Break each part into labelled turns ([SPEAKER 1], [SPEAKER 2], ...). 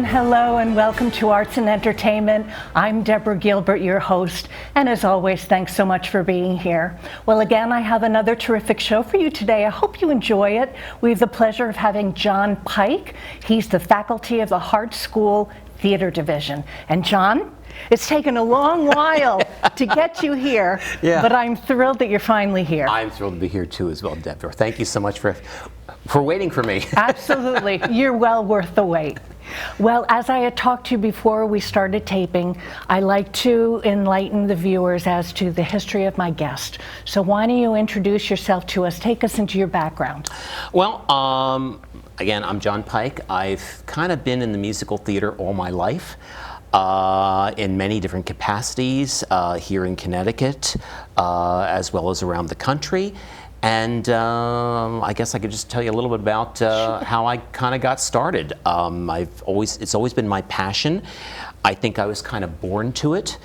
[SPEAKER 1] hello, and welcome to Arts and Entertainment. I'm Deborah Gilbert, your host, and as always, thanks so much for being here. Well, again, I have another terrific show for you today. I hope you enjoy it. We have the pleasure of having John Pike. He's the faculty of the Hart School Theater Division. And John, it's taken a long while to get you here, but I'm thrilled that you're finally here.
[SPEAKER 2] I'm thrilled to be here too as well, Deborah. Thank you so much for waiting for me.
[SPEAKER 1] Absolutely. You're well worth the wait. Well, as I had talked to you before we started taping, I like to enlighten the viewers as to the history of my guest. So why don't you introduce yourself to us? Take us into your background.
[SPEAKER 2] Well, again, I'm John Pike. I've kind of been in the musical theater all my life. In many different capacities here in Connecticut, as well as around the country. And I guess I could just tell you a little bit about how I kind of got started. It's always been my passion. I think I was kind of born to it.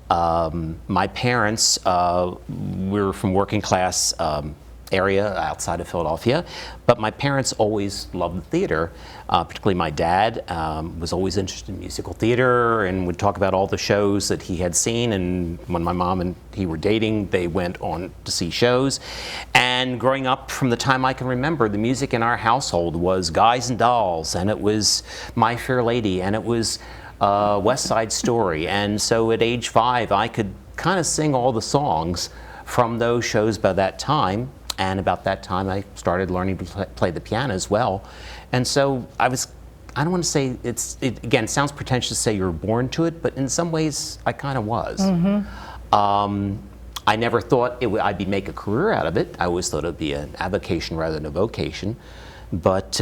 [SPEAKER 2] My parents were from working class area outside of Philadelphia, but my parents always loved the theater. Particularly my dad was always interested in musical theater and would talk about all the shows that he had seen, and when my mom and he were dating, they went on to see shows. And growing up, from the time I can remember, the music in our household was Guys and Dolls, and it was My Fair Lady, and it was West Side Story. And so at age 5, I could kind of sing all the songs from those shows by that time. And about that time, I started learning to play the piano as well. And so I don't want to say again, it sounds pretentious to say you were born to it, but in some ways, I kind of was. Mm-hmm. I never thought I'd make a career out of it. I always thought it would be an avocation rather than a vocation. But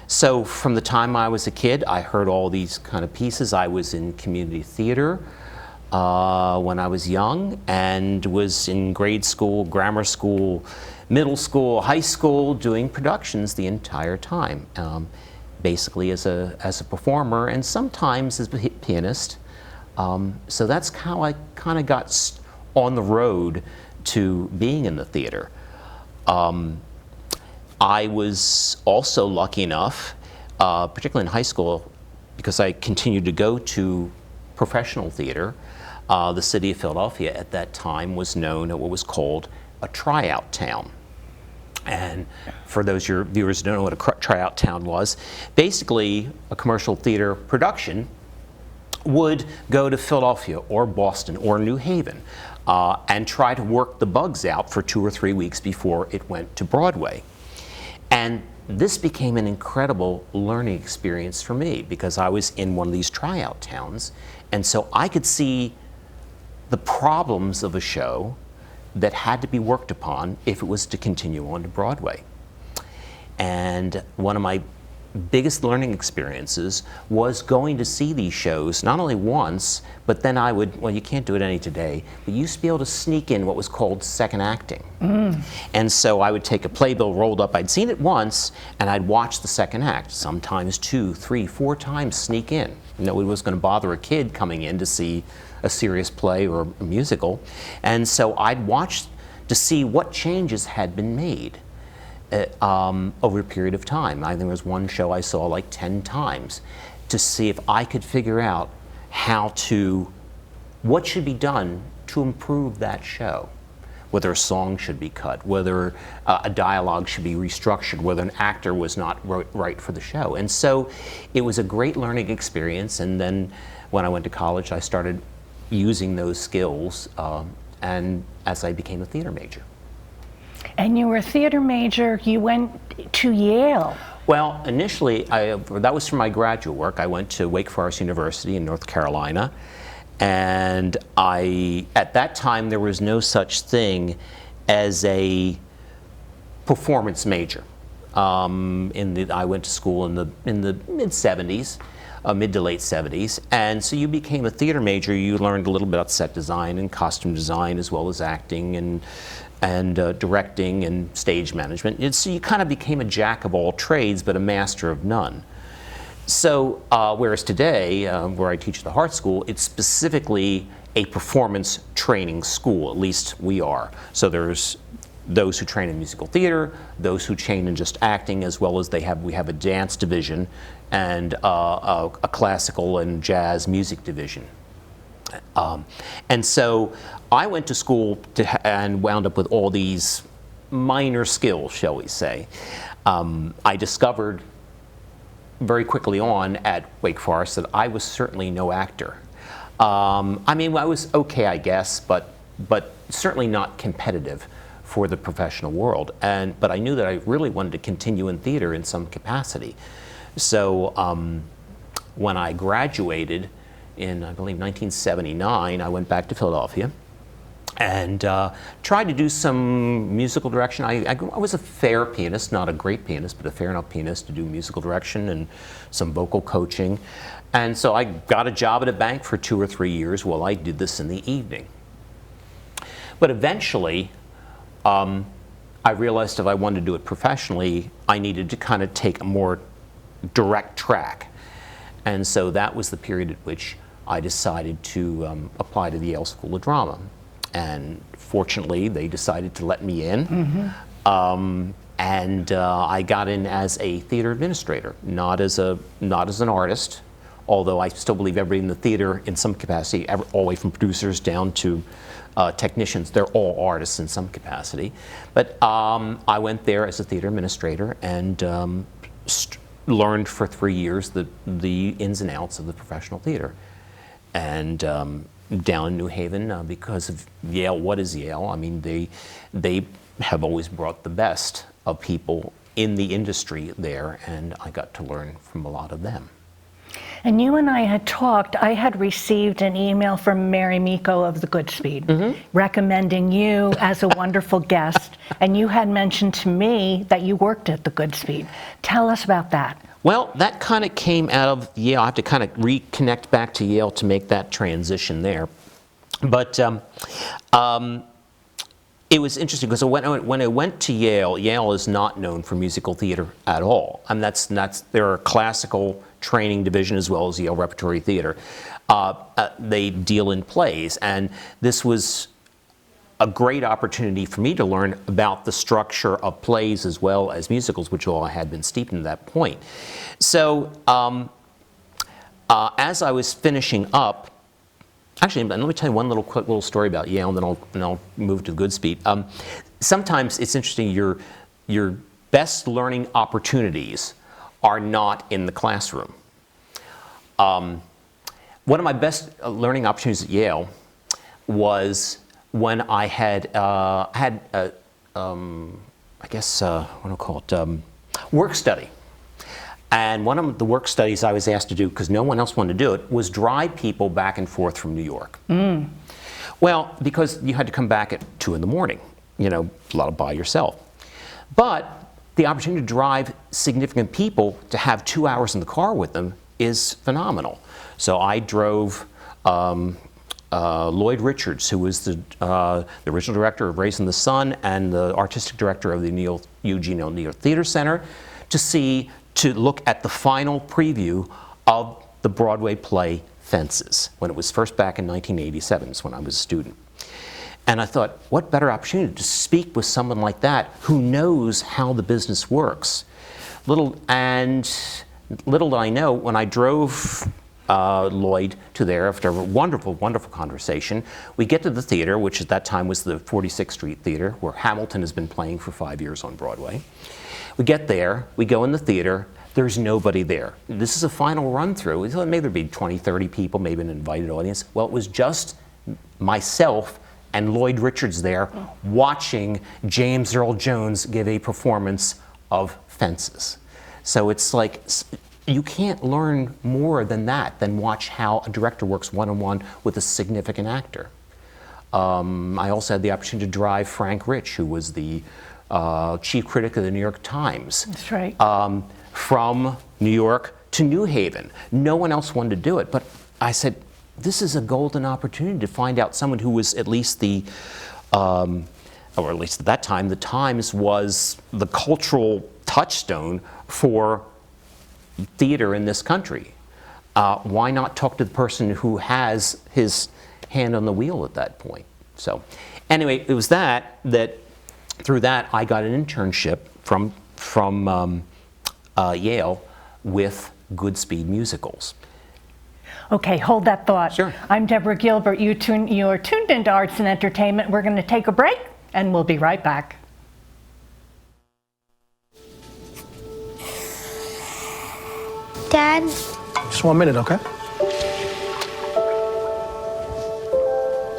[SPEAKER 2] so from the time I was a kid, I heard all these kind of pieces. I was in community theater when I was young, and was in grade school, grammar school, middle school, high school, doing productions the entire time, basically as a performer and sometimes as a pianist. So that's how I kind of got on the road to being in the theater. I was also lucky enough, particularly in high school, because I continued to go to professional theater. The city of Philadelphia at that time was known as what was called a tryout town. And for those of your viewers who don't know what a tryout town was, basically a commercial theater production would go to Philadelphia or Boston or New Haven and try to work the bugs out for 2 or 3 weeks before it went to Broadway. And this became an incredible learning experience for me because I was in one of these tryout towns, and so I could see the problems of a show that had to be worked upon if it was to continue on to Broadway. And one of my biggest learning experiences was going to see these shows not only once, but then I would, well, you can't do it any today, but you used to be able to sneak in what was called second acting. And so I would take a playbill rolled up, I'd seen it once, and I'd watch the second act, sometimes 2, 3, 4 times sneak in. Nobody was going to bother a kid coming in to see a serious play or a musical. And so I'd watch to see what changes had been made over a period of time. I think there was one show I saw like 10 times to see if I could figure out what should be done to improve that show. Whether a song should be cut, whether a dialogue should be restructured, whether an actor was not right for the show. And so it was a great learning experience. And then when I went to college, I started using those skills and as I became a theater major.
[SPEAKER 1] And you were a theater major, you went to Yale.
[SPEAKER 2] Well, initially, that was for my graduate work. I went to Wake Forest University in North Carolina. And at that time, there was no such thing as a performance major. I went to school in the mid-70s, mid to late 70s, and so you became a theater major. You learned a little bit about set design and costume design, as well as acting and directing and stage management. So you kind of became a jack of all trades, but a master of none. So, whereas today, where I teach at the Hart School, it's specifically a performance training school, at least we are. So there's those who train in musical theater, those who train in just acting, as well as we have a dance division and a classical and jazz music division. And so I went to school and wound up with all these minor skills, shall we say. I discovered very quickly on at Wake Forest that I was certainly no actor. I mean, I was okay, I guess, but certainly not competitive for the professional world. But I knew that I really wanted to continue in theater in some capacity. So when I graduated in, I believe, 1979, I went back to Philadelphia and tried to do some musical direction. I was a fair pianist, not a great pianist, but a fair enough pianist to do musical direction and some vocal coaching. And so I got a job at a bank for 2 or 3 years while I did this in the evening. But eventually, I realized if I wanted to do it professionally, I needed to kind of take a more direct track. And so that was the period at which I decided to apply to the Yale School of Drama. And fortunately, they decided to let me in. I got in as a theater administrator, not as an artist, although I still believe everybody in the theater in some capacity, all the way from producers down to technicians, they're all artists in some capacity. But I went there as a theater administrator and learned for 3 years the ins and outs of the professional theater. And down in New Haven, because of Yale, what is Yale? I mean, they have always brought the best of people in the industry there, and I got to learn from a lot of them.
[SPEAKER 1] And you and I had talked. I had received an email from Mary Miko of the Goodspeed recommending you as a wonderful guest, and you had mentioned to me that you worked at the Goodspeed. Tell us about that.
[SPEAKER 2] Well, that kind of came out of Yale. I have to kind of reconnect back to Yale to make that transition there. But it was interesting because when I went to Yale, Yale is not known for musical theater at all. And they're a classical training division as well as Yale Repertory Theater. They deal in plays, and this was a great opportunity for me to learn about the structure of plays as well as musicals, which all I had been steeped in at that point. So as I was finishing up, actually, let me tell you one quick little story about Yale, and then I'll move to Goodspeed. Sometimes it's interesting, your best learning opportunities are not in the classroom. One of my best learning opportunities at Yale was when I had I guess what do I call it, work study. And one of the work studies I was asked to do, because no one else wanted to do it, was drive people back and forth from New York. Well, because you had to come back at 2 in the morning, a lot of by yourself. But the opportunity to drive significant people, to have 2 hours in the car with them, is phenomenal. So I drove Lloyd Richards, who was the original director of Raising the Sun and the artistic director of the Eugene O'Neill Theater Center, to look at the final preview of the Broadway play Fences, when it was first back in 1987, when I was a student. And I thought, what better opportunity to speak with someone like that who knows how the business works. Little did I know, when I drove Lloyd to there after a wonderful, wonderful conversation, we get to the theater, which at that time was the 46th Street Theater, where Hamilton has been playing for 5 years on Broadway. We get there, we go in the theater, there's nobody there. This is a final run through. We thought maybe there'd be 20, 30 people, maybe an invited audience. Well, it was just myself and Lloyd Richards there watching James Earl Jones give a performance of Fences. So it's like, you can't learn more than that, than watch how a director works one-on-one with a significant actor. I also had the opportunity to drive Frank Rich, who was the chief critic of the New York Times.
[SPEAKER 1] That's right.
[SPEAKER 2] From New York to New Haven. No one else wanted to do it, but I said, this is a golden opportunity to find out someone who was at least or at least at that time, the Times was the cultural touchstone for theater in this country. Why not talk to the person who has his hand on the wheel at that point? So anyway, it was that through that, I got an internship from Yale with Goodspeed Musicals.
[SPEAKER 1] Okay, hold that thought.
[SPEAKER 2] Sure.
[SPEAKER 1] I'm Deborah Gilbert. You're tuned into Arts and Entertainment. We're going to take a break, and we'll be right back.
[SPEAKER 3] Dad?
[SPEAKER 4] Just 1 minute, okay?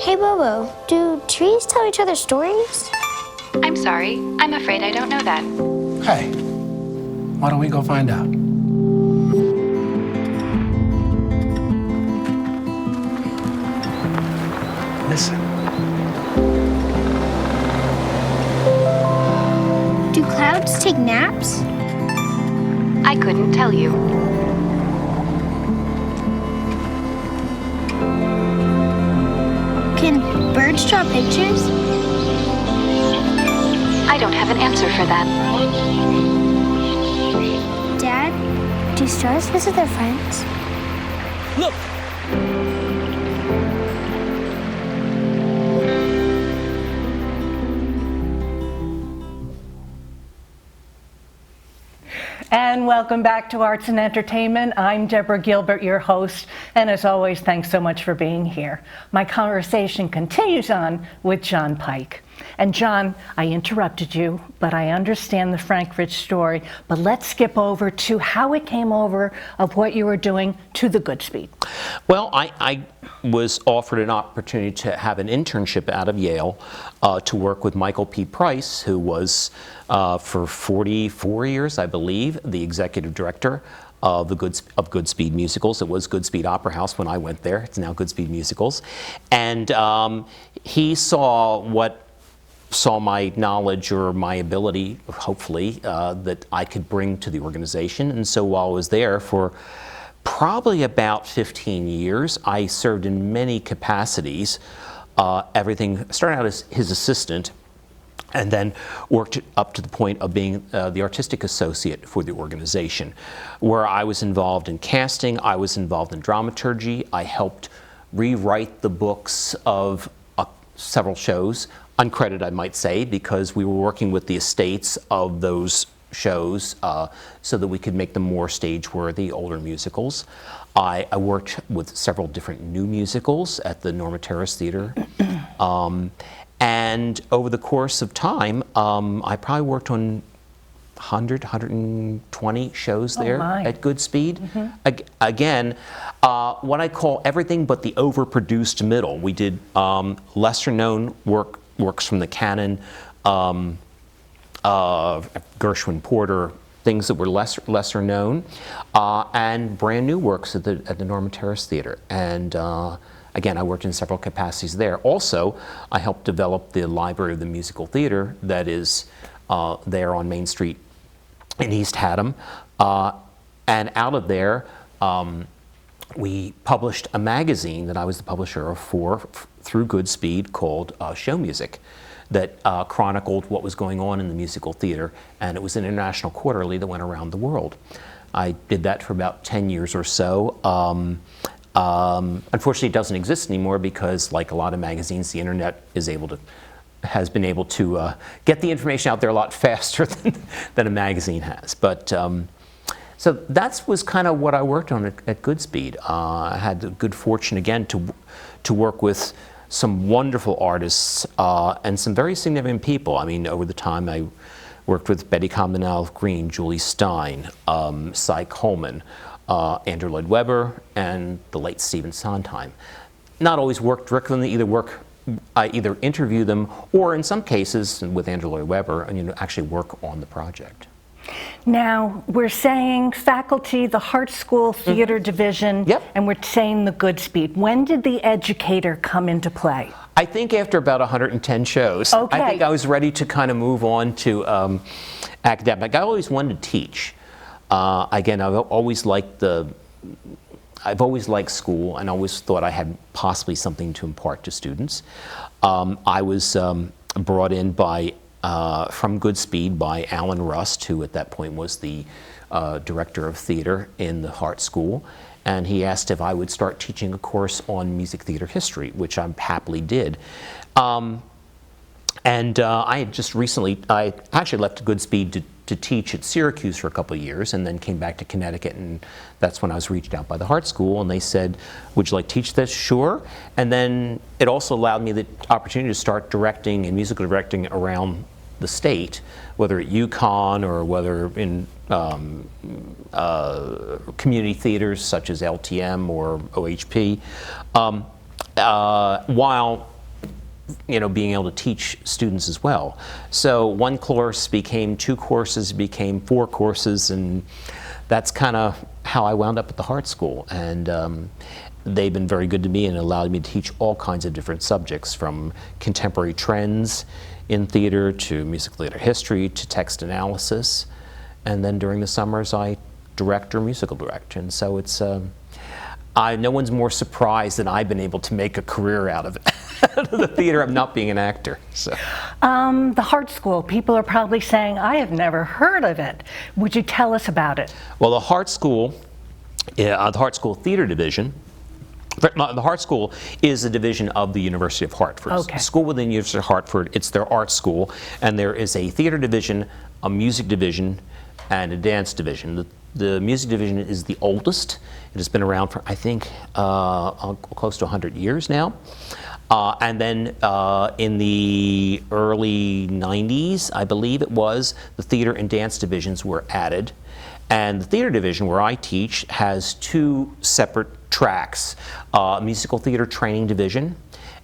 [SPEAKER 3] Hey, Bobo, do trees tell each other stories?
[SPEAKER 5] I'm sorry. I'm afraid I don't know that.
[SPEAKER 4] Hey, why don't we go find out? Listen.
[SPEAKER 3] Do clouds take naps?
[SPEAKER 5] I couldn't tell you.
[SPEAKER 3] Can birds draw pictures?
[SPEAKER 5] I don't have an answer for that.
[SPEAKER 3] Dad, do stars visit their friends?
[SPEAKER 4] Look!
[SPEAKER 1] And welcome back to Arts and Entertainment. I'm Deborah Gilbert, your host, and as always, thanks so much for being here. My conversation continues on with John Pike. And John, I interrupted you, but I understand the Frank Rich story, but let's skip over to how it came over of what you were doing to the Goodspeed.
[SPEAKER 2] Well, I was offered an opportunity to have an internship out of Yale to work with Michael P. Price, who was, for 44 years, I believe, the executive director of Goodspeed Musicals. It was Goodspeed Opera House when I went there. It's now Goodspeed Musicals. And he saw my knowledge or my ability, hopefully, that I could bring to the organization. And so while I was there for probably about 15 years, I served in many capacities. Started out as his assistant, and then worked up to the point of being the artistic associate for the organization, where I was involved in casting, I was involved in dramaturgy, I helped rewrite the books of several shows, uncredited I might say, because we were working with the estates of those shows so that we could make them more stage-worthy, older musicals. I worked with several different new musicals at the Norma Terrace Theater. And over the course of time, I probably worked on 120 shows there at Goodspeed. Again, what I call everything but the overproduced middle. We did lesser-known works from the canon, Gershwin Porter, things that were lesser known, and brand new works at the Norma Terrace Theater. And again, I worked in several capacities there. Also, I helped develop the Library of the Musical Theater that is there on Main Street in East Haddam. And out of there, we published a magazine that I was the publisher of through Goodspeed called Show Music, that chronicled what was going on in the musical theater, and it was an international quarterly that went around the world. I did that for about 10 years or so. Unfortunately, it doesn't exist anymore because, like a lot of magazines, the internet has been able to get the information out there a lot faster than a magazine has. But so that was kind of what I worked on at Goodspeed. I had the good fortune again to work with some wonderful artists and some very significant people. I mean, over the time I worked with Betty Commonwealth Green, Julie Stein, Cy Coleman, Andrew Lloyd Webber, and the late Stephen Sondheim. Not always worked directly, I either interview them or in some cases with Andrew Lloyd Webber, and actually work on the project.
[SPEAKER 1] Now, we're saying faculty, the Hart School Theater Division, and we're saying the Goodspeed. When did the educator come into play?
[SPEAKER 2] I think after about 110 shows.
[SPEAKER 1] Okay.
[SPEAKER 2] I think I was ready to kind of move on to academic. I always wanted to teach. Again, I've always liked school and always thought I had possibly something to impart to students. I was brought in from Goodspeed by Alan Rust, who at that point was the director of theater in the Hart School, and he asked if I would start teaching a course on music theater history, which I happily did. And And I had just recently, I actually left Goodspeed to teach at Syracuse for a couple of years, and then came back to Connecticut, and that's when I was reached out by the Hart School, and they said, would you like to teach this? Sure. And then it also allowed me the opportunity to start directing and musical directing around the state, whether at UConn or whether in community theaters such as LTM or OHP, while being able to teach students as well. So one course became 2 courses, became 4 courses, and that's kind of how I wound up at the Hart School. And they've been very good to me and allowed me to teach all kinds of different subjects, from contemporary trends in theater to musical theater history to text analysis. And then during the summers I direct or musical direct. And so it's no one's more surprised than I've been able to make a career out of it, out of the theater of not being an actor. So.
[SPEAKER 1] The Hart School, people are probably saying, I have never heard of it. Would you tell us about it?
[SPEAKER 2] Well, the Hart School Theater Division, the Hart School is a division of the University of Hartford.
[SPEAKER 1] Okay.
[SPEAKER 2] A school within the University of Hartford, it's their art school, and there is a theater division, a music division, and a dance division. The music division is the oldest. It has been around for, I think, close to 100 years now. And then in the early 90s, I believe it was, the theater and dance divisions were added. And the theater division, where I teach, has 2 separate tracks, a musical theater training division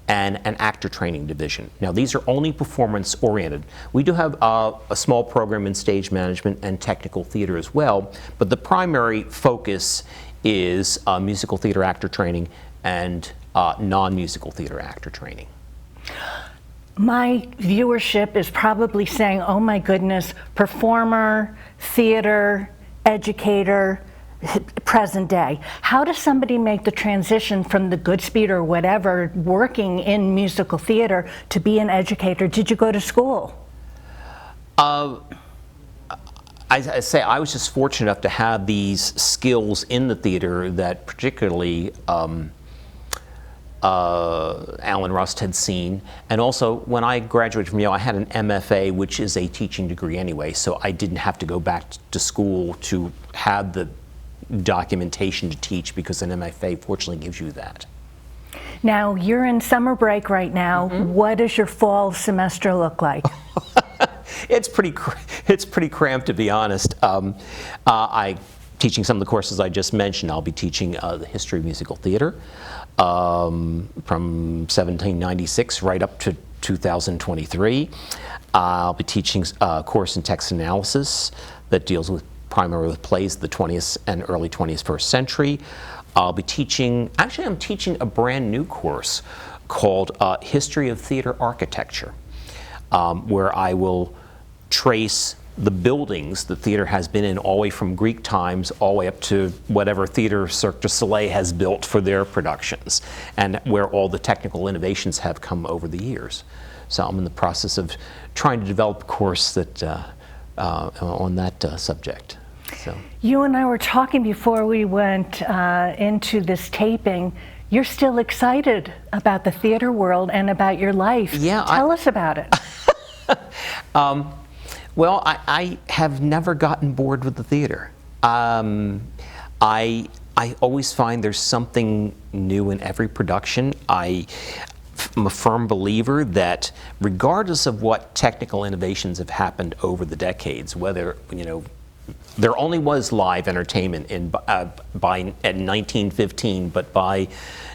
[SPEAKER 2] and an actor training division. Now, these are only performance oriented. We do have a small program in stage management and technical theater as well, but the primary focus is musical theater actor training and non-musical theater actor training.
[SPEAKER 1] My viewership is probably saying, oh my goodness, performer, theater, educator, present day. How does somebody make the transition from the Goodspeed or whatever, working in musical theater, to be an educator? Did you go to school?
[SPEAKER 2] I say I was just fortunate enough to have these skills in the theater that particularly Alan Rust had seen. And also, when I graduated from Yale, I had an MFA, which is a teaching degree anyway, so I didn't have to go back to school to have the documentation to teach, because an MFA fortunately gives you that.
[SPEAKER 1] Now, you're in summer break right now. Mm-hmm. What does your fall semester look like?
[SPEAKER 2] It's pretty cramped, to be honest. I'm teaching some of the courses I just mentioned. I'll be teaching the history of musical theater from 1796 right up to 2023. I'll be teaching a course in text analysis that deals with primarily with plays of the 20th and early 21st century. I'll be teaching, actually I'm teaching a brand new course called History of Theater Architecture, where I will trace the buildings the theater has been in all the way from Greek times all the way up to whatever theater Cirque du Soleil has built for their productions, and where all the technical innovations have come over the years. So I'm in the process of trying to develop a course that on that subject. So.
[SPEAKER 1] You and I were talking before we went into this taping. You're still excited about the theater world and about your life.
[SPEAKER 2] Yeah.
[SPEAKER 1] Tell us about it.
[SPEAKER 2] Well, I have never gotten bored with the theater. I always find there's something new in every production. I'm a firm believer that regardless of what technical innovations have happened over the decades, whether, there only was live entertainment at 1915, but by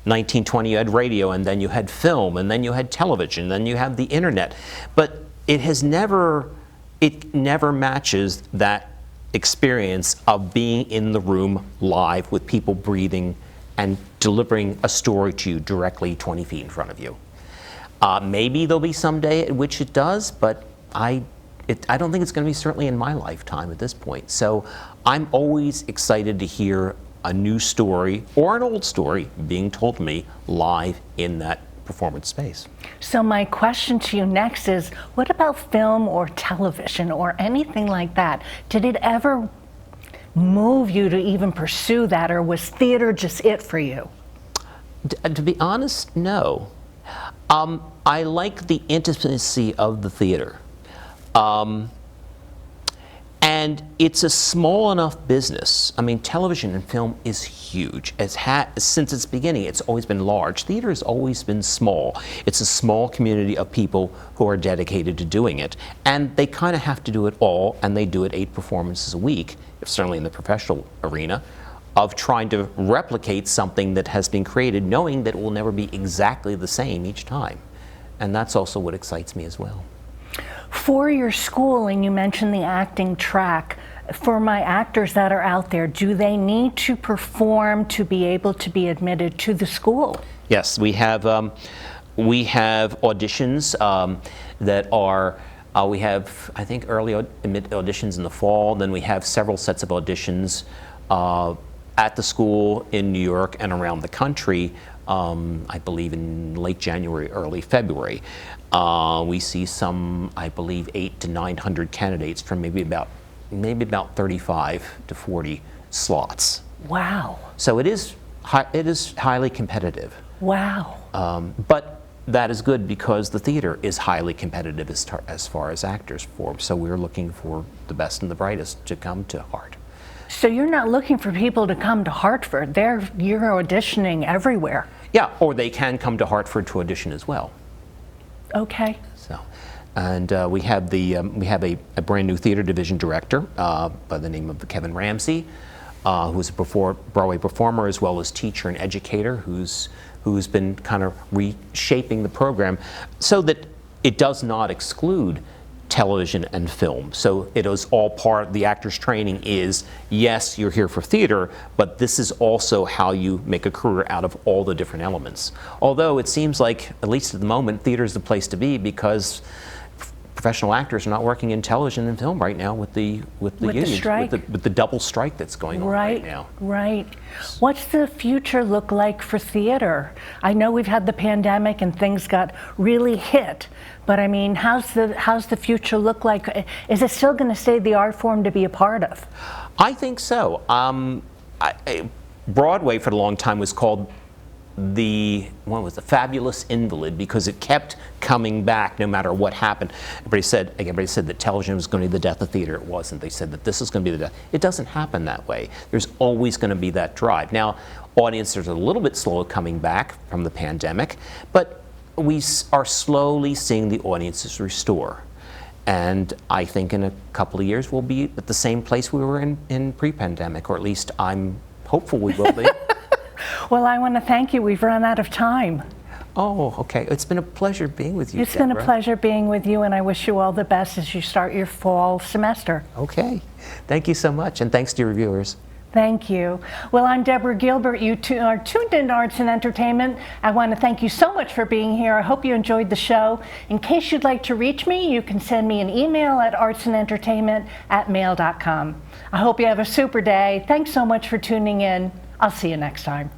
[SPEAKER 2] 1920 you had radio, and then you had film, and then you had television, and then you have the internet. But it never matches that experience of being in the room live with people breathing and delivering a story to you directly 20 feet in front of you. Maybe there'll be some day at which it does, but I don't think it's going to be certainly in my lifetime at this point. So I'm always excited to hear a new story or an old story being told to me live in that performance space.
[SPEAKER 1] So my question to you next is, what about film or television or anything like that? Did it ever move you to even pursue that, or was theater just it for you?
[SPEAKER 2] To be honest, no. I like the intimacy of the theater. And it's a small enough business. I mean, television and film is huge. Since its beginning, it's always been large. Theater has always been small. It's a small community of people who are dedicated to doing it. And they kind of have to do it all, and they do it 8 performances a week, certainly in the professional arena, of trying to replicate something that has been created, knowing that it will never be exactly the same each time. And that's also what excites me as well.
[SPEAKER 1] For your schooling, you mentioned the acting track. For my actors that are out there, do they need to perform to be able to be admitted to the school?
[SPEAKER 2] Yes, we have auditions that are, we have, I think, early auditions in the fall. Then we have several sets of auditions at the school in New York and around the country, I believe in late January, early February. We see some, I believe, 800 to 900 candidates from maybe about 35 to 40 slots.
[SPEAKER 1] Wow.
[SPEAKER 2] So it is highly competitive.
[SPEAKER 1] Wow.
[SPEAKER 2] But that is good because the theater is highly competitive as far as actors form. So we're looking for the best and the brightest to come to Hart.
[SPEAKER 1] So you're not looking for people to come to Hartford. You're auditioning everywhere.
[SPEAKER 2] Yeah, or they can come to Hartford to audition as well.
[SPEAKER 1] Okay.
[SPEAKER 2] So, and we have a brand new theater division director by the name of Kevin Ramsey, who's a Broadway performer as well as teacher and educator, who's been kind of reshaping the program so that it does not exclude television and film. So it is all part, the actor's training is, yes, you're here for theater, but this is also how you make a career out of all the different elements. Although it seems like, at least at the moment, theater is the place to be because professional actors are not working in television and film right now with the unions,
[SPEAKER 1] strike.
[SPEAKER 2] with the double strike that's going on right now.
[SPEAKER 1] Right. What's the future look like for theater? I know we've had the pandemic and things got really hit, but I mean, how's the future look like? Is it still going to stay the art form to be a part of?
[SPEAKER 2] I think so. Broadway for a long time was called the fabulous invalid because it kept coming back no matter what happened. Everybody said that television was going to be the death of theater. It wasn't. They said that this is going to be the death. It doesn't happen that way. There's always going to be that drive. Now, audiences are a little bit slow coming back from the pandemic, but we are slowly seeing the audiences restore. And I think in a couple of years we'll be at the same place we were in pre-pandemic, or at least I'm hopeful we will be.
[SPEAKER 1] Well, I want to thank you. We've run out of time.
[SPEAKER 2] Oh, okay. It's been a pleasure being with you,
[SPEAKER 1] It's been a
[SPEAKER 2] Deborah.
[SPEAKER 1] pleasure being with you, and I wish you all the best as you start your fall semester.
[SPEAKER 2] Okay. Thank you so much, and thanks to your viewers.
[SPEAKER 1] Thank you. Well, I'm Deborah Gilbert. You are tuned into Arts and Entertainment. I want to thank you so much for being here. I hope you enjoyed the show. In case you'd like to reach me, you can send me an email at artsandentertainment@mail.com. I hope you have a super day. Thanks so much for tuning in. I'll see you next time.